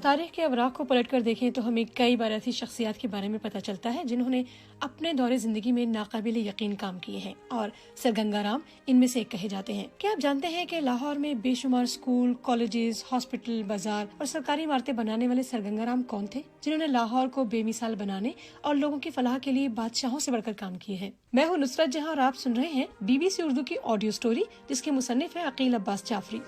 تاریخ کے اوراق کو پلٹ کر دیکھیں تو ہمیں کئی بار ایسی شخصیات کے بارے میں پتہ چلتا ہے جنہوں نے اپنے دور زندگی میں ناقابل یقین کام کیے ہیں، اور سر گنگا رام ان میں سے ایک کہے جاتے ہیں۔ کیا آپ جانتے ہیں کہ لاہور میں بے شمار اسکول، کالجز، ہاسپٹل، بازار اور سرکاری عمارتیں بنانے والے سر گنگا رام کون تھے، جنہوں نے لاہور کو بے مثال بنانے اور لوگوں کی فلاح کے لیے بادشاہوں سے بڑھ کر کام کیے ہیں؟ میں ہوں نصرت جہاں اور آپ سن رہے ہیں BBC اردو کی آڈیو سٹوری، جس کے مصنف ہیں عقیل عباس جعفری۔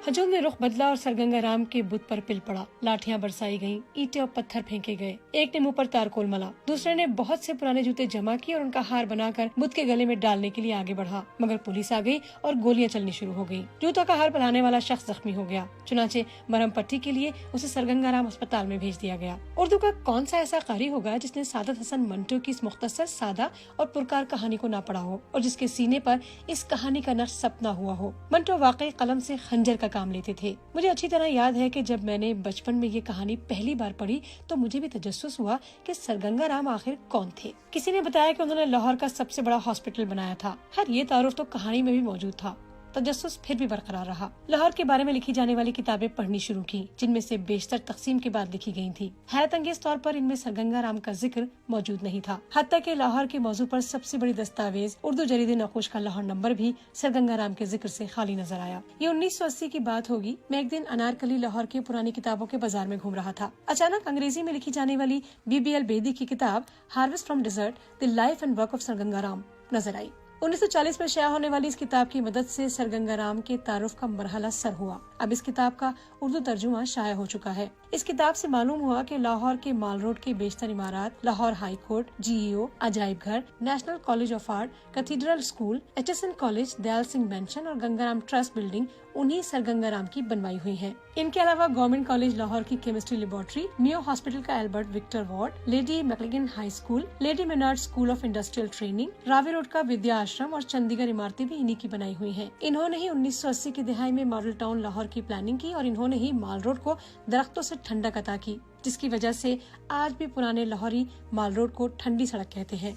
ہجوم نے رخ بدلا اور سر گنگا رام کے بت پر پل پڑا، لاٹھیاں برسائی گئیں، اینٹیں اور پتھر پھینکے گئے۔ ایک نے منہ پر تارکول ملا، دوسرے نے بہت سے پرانے جوتے جمع کیے اور ان کا ہار بنا کر بت کے گلے میں ڈالنے کے لیے آگے بڑھا، مگر پولیس آ گئی اور گولیاں چلنی شروع ہو گئی۔ جوتوں کا ہار پہنانے والا شخص زخمی ہو گیا، چنانچہ مرہم پٹی کے لیے اسے سر گنگا رام اسپتال میں بھیج دیا گیا۔ اردو کا کون سا ایسا قاری ہوگا جس نے سعادت حسن منٹو کی اس مختصر، سادہ اور پرکار کہانی کو نہ پڑھا ہو، اور جس کے سینے پر اس کہانی کا نقش سپنا ہوا ہو؟ منٹو واقعی قلم سے خنجر کا کام لیتے تھے۔ مجھے اچھی طرح یاد ہے کہ جب میں نے بچپن میں یہ کہانی پہلی بار پڑھی تو مجھے بھی تجسس ہوا کہ سر گنگا رام آخر کون تھے۔ کسی نے بتایا کہ انہوں نے لاہور کا سب سے بڑا ہاسپٹل بنایا تھا۔ خیر، یہ تعارف تو کہانی میں بھی موجود تھا، تجسس پھر بھی برقرار رہا۔ لاہور کے بارے میں لکھی جانے والی کتابیں پڑھنی شروع کی، جن میں سے بیشتر تقسیم کے بعد لکھی گئی تھی۔ حیرت انگیز طور پر ان میں سر گنگا رام کا ذکر موجود نہیں تھا، حتیٰ کہ لاہور کے موضوع پر سب سے بڑی دستاویز اردو جرید نقوش کا لاہور نمبر بھی سر گنگا رام کے ذکر سے خالی نظر آیا۔ یہ 1980 کی بات ہوگی۔ میں ایک دن انارکلی لاہور کی پرانی کتابوں کے بازار میں گھوم رہا تھا۔ اچانک انگریزی میں لکھی جانے والی BBL بیدی کی کتاب harvest from desert, the life and work of sir Ganga Ram نظر آئی۔ 1940 میں شائع ہونے والی اس کتاب کی مدد سے سر گنگا رام کے تعارف کا مرحلہ سر ہوا۔ اب اس کتاب کا اردو ترجمہ شائع ہو چکا ہے۔ اس کتاب سے معلوم ہوا کہ لاہور کے مال روڈ کے بیشتر عمارات، لاہور ہائی کورٹ، GEO، عجائب گھر، national college of art, cathedral school, HSN college, Dayal Singh mention اور گنگا رام ٹرسٹ بلڈنگ انہی سر گنگا رام کی بنوائی ہوئی ہیں۔ ان کے علاوہ گورنمنٹ کالج لاہور کی کیمسٹری لیبارٹری، میو ہاسپٹل کا Albert Victor ward, lady McLagan high school, lady Maynard school of industrial training, Ravi road کا ودیا آشرم اور چنڈی گڑھ عمارتیں بھی انہی کی بنائی ہوئی ہیں۔ انہوں نے ہی 1980 کی دہائی میں ماڈل ٹاؤن لاہور کی پلاننگ کی، اور انہوں نے ہی مال روڈ کو درختوں سے ٹھنڈک عطا کی، جس کی وجہ سے آج بھی پرانے لاہوری مال روڈ کو ٹھنڈی سڑک کہتے ہیں۔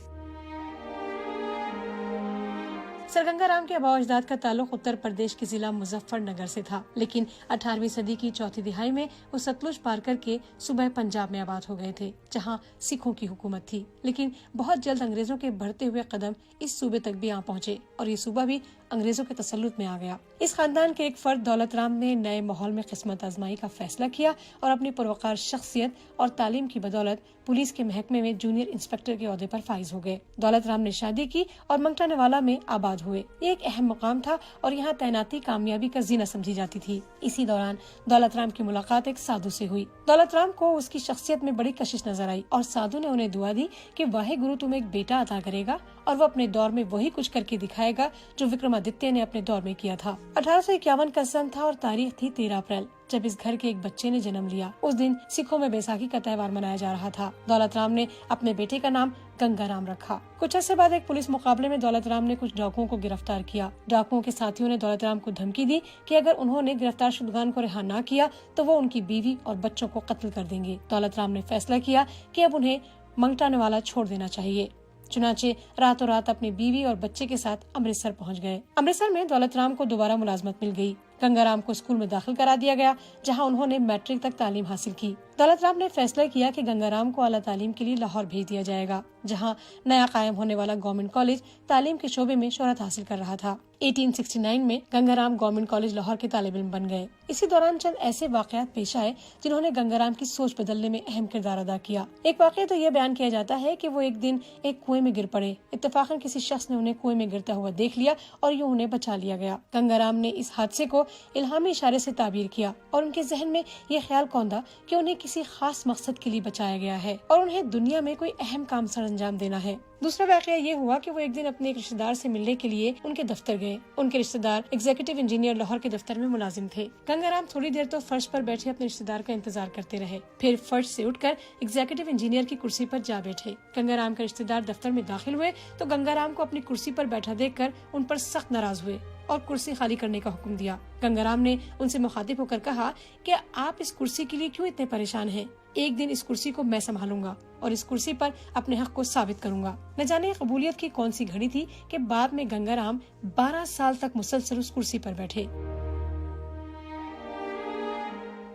سر گنگا رام کے آباء و اجداد کا تعلق اتر پردیش کے ضلع مظفر نگر سے تھا، لیکن 18ویں صدی کی چوتھی دہائی میں وہ ستلج پار کر کے صوبہ پنجاب میں آباد ہو گئے تھے، جہاں سکھوں کی حکومت تھی۔ لیکن بہت جلد انگریزوں کے بڑھتے ہوئے قدم اس صوبے تک بھی آ پہنچے، اور یہ صوبہ بھی انگریزوں کے تسلط میں آ گیا۔ اس خاندان کے ایک فرد دولت رام نے نئے ماحول میں قسمت آزمائی کا فیصلہ کیا، اور اپنی پروقار شخصیت اور تعلیم کی بدولت پولیس کے محکمے میں جونیئر انسپکٹر کے عہدے پر فائز ہو گئے۔ دولت رام نے شادی کی اور منگٹا نوالا میں آباد ہوئے۔ یہ ایک اہم مقام تھا اور یہاں تعیناتی کامیابی کا زینہ سمجھی جاتی تھی۔ اسی دوران دولت رام کی ملاقات ایک سادھو سے ہوئی۔ دولت رام کو اس کی شخصیت میں بڑی کشش نظر آئی، اور سادھو نے انہیں دعا دی کہ واحد گرو تمہیں ایک بیٹا عطا کرے گا، اور وہ اپنے دور میں وہی کچھ کر کے دکھائے گا جو وکرمادتیہ نے اپنے دور میں کیا تھا۔ 1851 کا سن تھا اور تاریخ تھی 13 اپریل، جب اس گھر کے ایک بچے نے جنم لیا۔ اس دن سکھوں میں بیساکھی کا تہوار منایا جا رہا تھا۔ دولت رام نے اپنے بیٹے کا نام گنگا رام رکھا۔ کچھ عرصے بعد ایک پولیس مقابلے میں دولت رام نے کچھ ڈاکوؤں کو گرفتار کیا۔ ڈاکوؤں کے ساتھیوں نے دولت رام کو دھمکی دی کہ اگر انہوں نے گرفتار شدگان کو رہا نہ کیا تو وہ ان کی بیوی اور بچوں کو قتل کر دیں گے۔ دولت رام نے فیصلہ کیا کہ اب انہیں منگٹا نوالا چھوڑ دینا چاہیے، چنانچہ راتوں رات اپنی بیوی اور بچے کے ساتھ امرتسر پہنچ گئے۔ امرتسر میں دولت رام کو دوبارہ ملازمت مل گئی۔ گنگا رام کو اسکول میں داخل کرا دیا گیا، جہاں انہوں نے میٹرک تک تعلیم حاصل کی۔ دولت رام نے فیصلہ کیا کہ گنگا رام کو اعلیٰ تعلیم کے لیے لاہور بھیج دیا جائے گا، جہاں نیا قائم ہونے والا گورنمنٹ کالج تعلیم کے شعبے میں شہرت حاصل کر رہا تھا۔ 1869 میں گنگا رام گورنمنٹ کالج لاہور کے طالب علم بن گئے۔ اسی دوران چند ایسے واقعات پیش آئے جنہوں نے گنگا رام کی سوچ بدلنے میں اہم کردار ادا کیا۔ ایک واقعہ تو یہ بیان کیا جاتا ہے کہ وہ ایک دن ایک کنویں میں گر پڑے۔ اتفاقاً کسی شخص نے انہیں کنویں میں گرتا ہوا دیکھ لیا اور یوں انہیں بچا لیا گیا۔ گنگا رام نے اس حادثے کو الہامی اشارے سے تعبیر کیا، اور ان کے ذہن میں یہ خیال کوندا کہ انہیں کسی خاص مقصد کے لیے بچایا گیا ہے اور انہیں دنیا میں کوئی اہم کام سر انجام دینا ہے۔ دوسرا واقعہ یہ ہوا کہ وہ ایک دن اپنے ایک رشتہ دار سے ملنے کے لیے ان کے دفتر گئے۔ ان کے رشتہ دار ایگزیکٹو انجینئر لاہور کے دفتر میں ملازم تھے۔ گنگا رام تھوڑی دیر تو فرش پر بیٹھے اپنے رشتہ دار کا انتظار کرتے رہے، پھر فرش سے اٹھ کر ایگزیکٹو انجینئر کی کرسی پر جا بیٹھے۔ گنگا رام کے رشتہ دار دفتر میں داخل ہوئے تو گنگا رام کو اپنی کرسی پر بیٹھا دیکھ کر ان پر سخت ناراض ہوئے اور کرسی خالی کرنے کا حکم دیا۔ گنگا رام نے ان سے مخاطب ہو کر کہا کہ آپ اس کرسی کے لیے کیوں اتنے پریشان ہیں؟ ایک دن اس کرسی کو میں سنبھالوں گا۔ اور اس کرسی پر اپنے حق کو ثابت کروں گا۔ نہ جانے قبولیت کی کون سی گھڑی تھی کہ بعد میں گنگا رام 12 سال تک مسلسل اس کرسی پر بیٹھے۔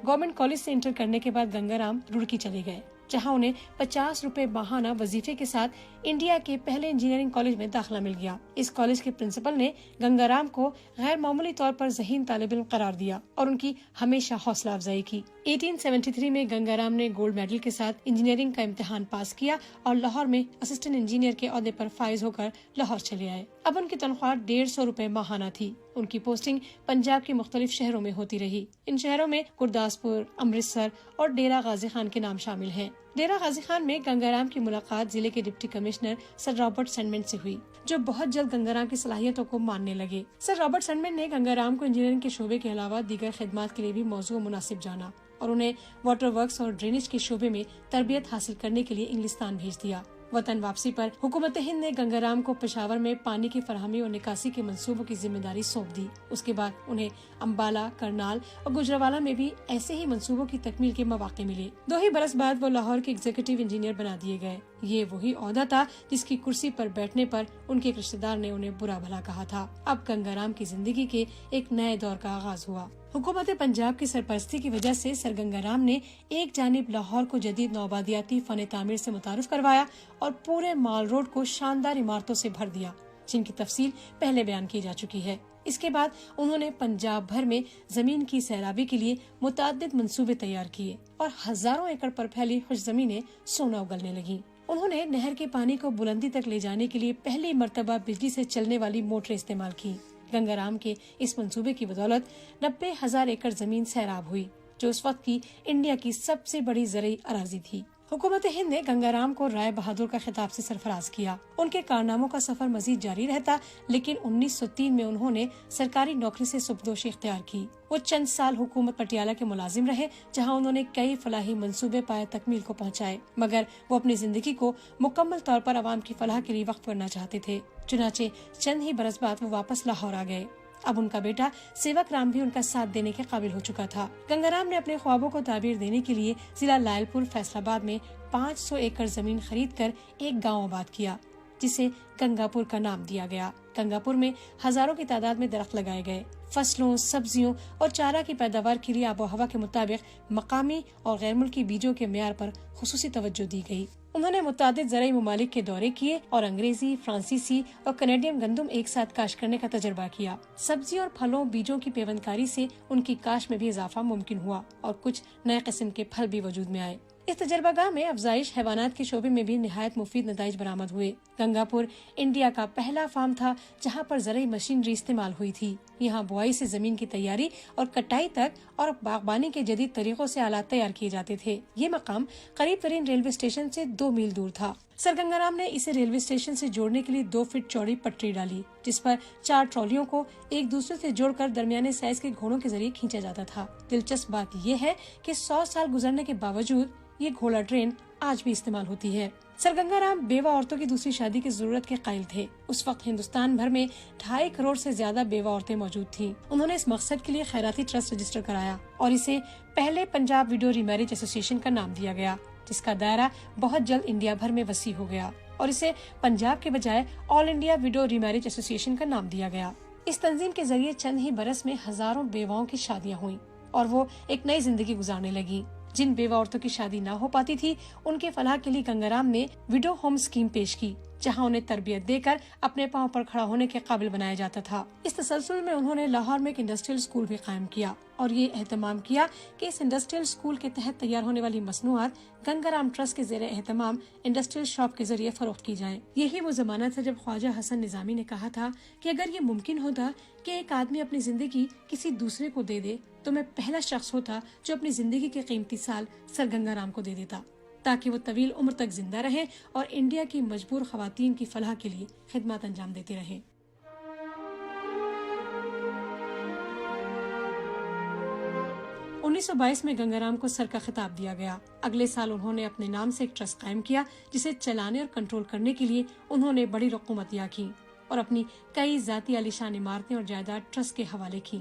گورنمنٹ کالج سے انٹر کرنے کے بعد گنگا رام روڑکی چلے گئے، جہاں انہیں 50 روپے ماہانہ وظیفے کے ساتھ انڈیا کے پہلے انجینئرنگ کالج میں داخلہ مل گیا۔ اس کالج کے پرنسپل نے گنگا رام کو غیر معمولی طور پر ذہین طالب علم قرار دیا اور ان کی ہمیشہ حوصلہ افزائی کی۔ 1873 میں گنگا رام نے گولڈ میڈل کے ساتھ انجینئرنگ کا امتحان پاس کیا اور لاہور میں اسسٹنٹ انجینئر کے عہدے پر فائز ہو کر لاہور چلے آئے۔ اب ان کی تنخواہ 150 روپے ماہانہ تھی۔ ان کی پوسٹنگ پنجاب کے مختلف شہروں میں ہوتی رہی۔ ان شہروں میں گرداسپور، امرتسر اور ڈیرہ غازی خان کے نام شامل ہیں۔ ڈیرہ غازی خان میں گنگا رام کی ملاقات ضلع کے ڈپٹی کمشنر سر رابرٹ سینڈمنٹ سے ہوئی، جو بہت جلد گنگا رام کی صلاحیتوں کو ماننے لگے۔ سر رابرٹ سینڈمنٹ نے گنگا رام کو انجینئرنگ کے شعبے کے علاوہ دیگر خدمات کے لیے بھی موزوں مناسب جانا اور انہیں واٹر ورکس اور ڈرینیج کے شعبے میں تربیت حاصل کرنے کے لیے انگلستان بھیج دیا۔ وطن واپسی پر حکومت ہند نے گنگا رام کو پشاور میں پانی کی فراہمی اور نکاسی کے منصوبوں کی ذمہ داری سونپ دی۔ اس کے بعد انہیں امبالہ، کرنال اور گجرانوالہ میں بھی ایسے ہی منصوبوں کی تکمیل کے مواقع ملے۔ 2 ہی برس بعد وہ لاہور کے ایگزیکٹو انجینئر بنا دیے گئے۔ یہ وہی عہدہ تھا جس کی کرسی پر بیٹھنے پر ان کے رشتہ دار نے انہیں برا بھلا کہا تھا۔ اب گنگا رام کی زندگی کے ایک نئے دور کا آغاز ہوا۔ حکومت پنجاب کی سرپرستی کی وجہ سے سر گنگا رام نے ایک جانب لاہور کو جدید نوآبادیاتی فن تعمیر سے متعارف کروایا اور پورے مال روڈ کو شاندار عمارتوں سے بھر دیا، جن کی تفصیل پہلے بیان کی جا چکی ہے۔ اس کے بعد انہوں نے پنجاب بھر میں زمین کی سیرابی کے لیے متعدد منصوبے تیار کیے اور ہزاروں ایکڑ پر پھیلی خوش زمینیں سونا اگلنے لگیں۔ انہوں نے نہر کے پانی کو بلندی تک لے جانے کے لیے پہلی مرتبہ بجلی سے چلنے والی موٹریں استعمال کی۔ گنگا رام کے اس منصوبے کی بدولت 90,000 ایکڑ زمین سیراب ہوئی، جو اس وقت کی انڈیا کی سب سے بڑی زرعی اراضی تھی۔ حکومت ہند نے گنگا رام کو رائے بہادر کا خطاب سے سرفراز کیا۔ ان کے کارناموں کا سفر مزید جاری رہتا، لیکن 1903 میں انہوں نے سرکاری نوکری سے سبکدوشی اختیار کی۔ وہ چند سال حکومت پٹیالہ کے ملازم رہے، جہاں انہوں نے کئی فلاحی منصوبے پائے تکمیل کو پہنچائے، مگر وہ اپنی زندگی کو مکمل طور پر عوام کی فلاح کے لیے وقف کرنا چاہتے تھے۔ چنانچہ چند ہی برس بعد وہ واپس لاہور آ گئے۔ اب ان کا بیٹا سیوک رام بھی ان کا ساتھ دینے کے قابل ہو چکا تھا۔ گنگا رام نے اپنے خوابوں کو تعبیر دینے کے لیے ضلع لائل پور فیصل آباد میں 500 ایکڑ زمین خرید کر ایک گاؤں آباد کیا، جسے گنگا پور کا نام دیا گیا۔ گنگا پور میں ہزاروں کی تعداد میں درخت لگائے گئے۔ فصلوں، سبزیوں اور چارہ کی پیداوار کے لیے آب و ہوا کے مطابق مقامی اور غیر ملکی بیجوں کے معیار پر خصوصی توجہ دی گئی۔ انہوں نے متعدد زرعی ممالک کے دورے کیے اور انگریزی، فرانسیسی اور کینیڈین گندم ایک ساتھ کاشت کرنے کا تجربہ کیا۔ سبزی اور پھلوں بیجوں کی پیوند کاری سے ان کی کاشت میں بھی اضافہ ممکن ہوا اور کچھ نئے قسم کے پھل بھی وجود میں آئے۔ اس تجربہ گاہ میں افزائش حیوانات کے شعبے میں بھی نہایت مفید نتائج برآمد ہوئے۔ گنگا پور انڈیا کا پہلا فارم تھا جہاں پر زرعی مشینری استعمال ہوئی تھی۔ یہاں بوائی سے زمین کی تیاری اور کٹائی تک اور باغبانی کے جدید طریقوں سے آلات تیار کیے جاتے تھے۔ یہ مقام قریب ترین ریلوے اسٹیشن سے 2 میل دور تھا۔ سر گنگا رام نے اسے ریلوے اسٹیشن سے جوڑنے کے لیے 2 فٹ چوڑی پٹری ڈالی، جس پر 4 ٹرالیوں کو ایک دوسرے سے جوڑ کر درمیانے سائز کے گھوڑوں کے ذریعے کھینچا جاتا تھا۔ دلچسپ بات یہ ہے کہ 100 سال گزرنے کے باوجود یہ گھوڑا ٹرین آج بھی استعمال ہوتی ہے۔ سر گنگا رام بیوہ عورتوں کی دوسری شادی کی ضرورت کے قائل تھے۔ اس وقت ہندوستان بھر میں 2.5 کروڑ سے زیادہ بیوہ عورتیں موجود تھیں۔ انہوں نے اس مقصد کے لیے خیراتی ٹرسٹ رجسٹر کرایا اور اسے پہلے پنجاب ویڈو ری میرج ایسوسی ایشن کا نام دیا گیا، جس کا دائرہ بہت جلد انڈیا بھر میں وسیع ہو گیا اور اسے پنجاب کے بجائے آل انڈیا ویڈو ری میرج ایسوسی ایشن کا نام دیا گیا۔ اس تنظیم کے ذریعے چند ہی برس میں ہزاروں بیواؤں کی شادیاں ہوئیں اور وہ ایک نئی زندگی گزارنے لگی۔ جن بیوہ عورتوں کی شادی نہ ہو پاتی تھی، ان کے فلاح کے لیے گنگا رام نے ویڈو ہوم اسکیم پیش کی، جہاں انہیں تربیت دے کر اپنے پاؤں پر کھڑا ہونے کے قابل بنایا جاتا تھا۔ اس تسلسل میں انہوں نے لاہور میں ایک انڈسٹریل اسکول بھی قائم کیا اور یہ اہتمام کیا کہ اس انڈسٹریل اسکول کے تحت تیار ہونے والی مصنوعات گنگا رام ٹرسٹ کے زیر اہتمام انڈسٹریل شاپ کے ذریعے فروخت کی جائیں۔ یہی وہ زمانہ تھا جب خواجہ حسن نظامی نے کہا تھا کہ اگر یہ ممکن ہوتا کہ ایک آدمی اپنی زندگی کسی دوسرے کو دے دے تو میں پہلا شخص ہوتا جو اپنی زندگی کے قیمتی سال سر گنگا رام کو دے دیتا، تاکہ وہ طویل عمر تک زندہ رہیں اور انڈیا کی مجبور خواتین کی فلاح کے لیے خدمات انجام دیتے رہیں۔ 1922 میں گنگا رام کو سر کا خطاب دیا گیا۔ اگلے سال انہوں نے اپنے نام سے ایک ٹرسٹ قائم کیا، جسے چلانے اور کنٹرول کرنے کے لیے انہوں نے بڑی رقوم عطیہ کی اور اپنی کئی ذاتی عالیشان عمارتیں اور جائیداد ٹرسٹ کے حوالے کی۔